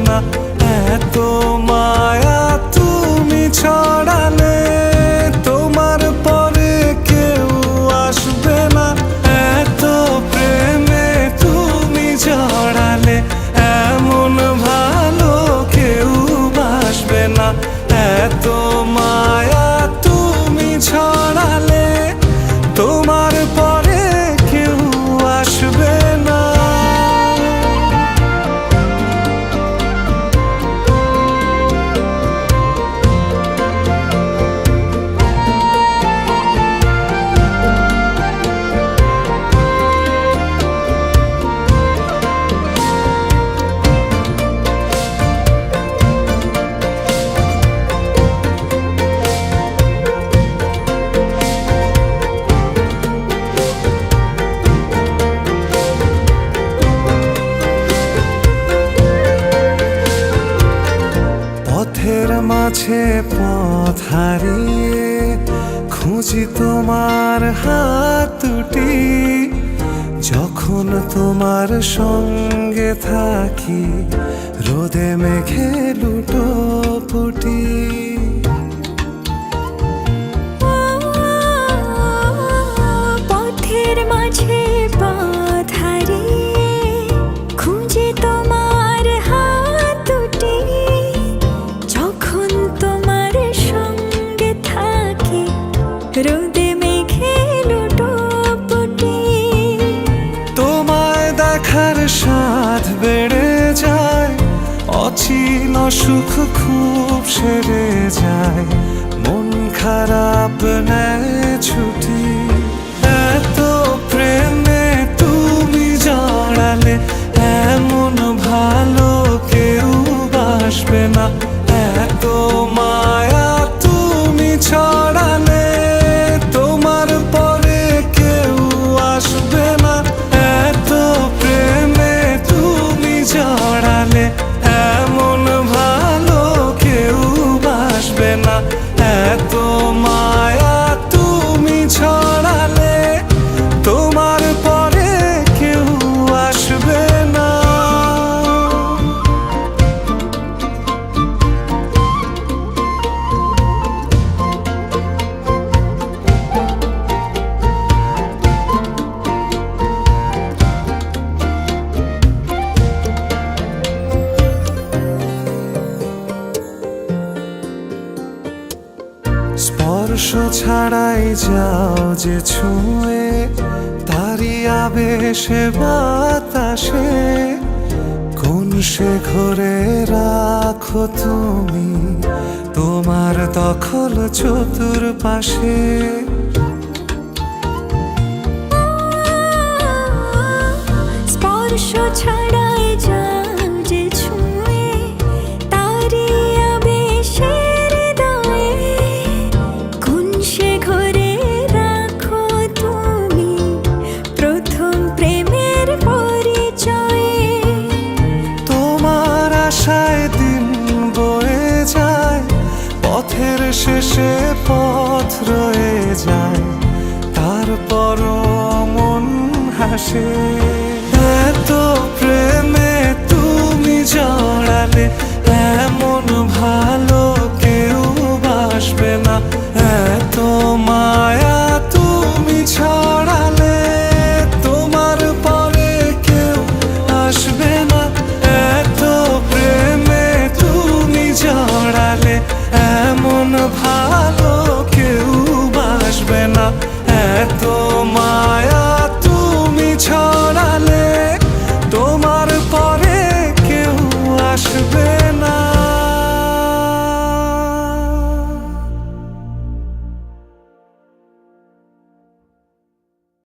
না, এত মায়া তুমি ছড়ালে তোমার পরে কেউ আসবে না, এত প্রেমে তুমি জড়ালে এমন ভালো কেউ বাসবে না, এত মায়া তুমি ছড়ালে তোমার পরে কেউ আসবে না। পথের মাঝে পথ হারিয়ে খুঁজি তোমার হাত দুটি, যখন তোমার সঙ্গে থাকি রোদে মেঘে লুটোপুটি। পথের মাঝে পথ হারিয়ে খুঁজে তোমার হাত দুটি, যখন তোমার সঙ্গে থাকি রোদে মেঘে লুটোপুটি। তোমায় দেখার স্বাদ বেড়ে যায়, অচিন সুখ খুব সেরে যায়, মন খারাপ নেয় ছুটি, এত প্রেমে তুমি জড়ালে এমন ভালো কেউ বাসবে না, এত মায়া তুমি ছড়ালে তোমার পরে কেউ আসবে না, এত প্রেমে তুমি জড়ালে এমন ভালো কেউ বাসবে না, এত মায়া তুমি ছড়ালে তোমার পরে কেউ আসবে না। স্পর্শ ছাড়াই যাও যে ছুঁয়ে, তারি আবেশে বাতাসে কোন সে ঘরে রাখো তুমি তোমার দখল চতুর্পাশে। স্পর্শ ছাড়াই যাও যে ছুঁয়ে, তারি আবেশের হৃদয়ে কোন সে ঘরে রাখো তুমি প্রথম প্রেমের পরিচয়ে। তোমার আশায় দিন বয়ে যায়, পথের শেষে পথ রয়ে যায়, তারপরও মন হাসে, এত প্রেমে তুমি জড়ালে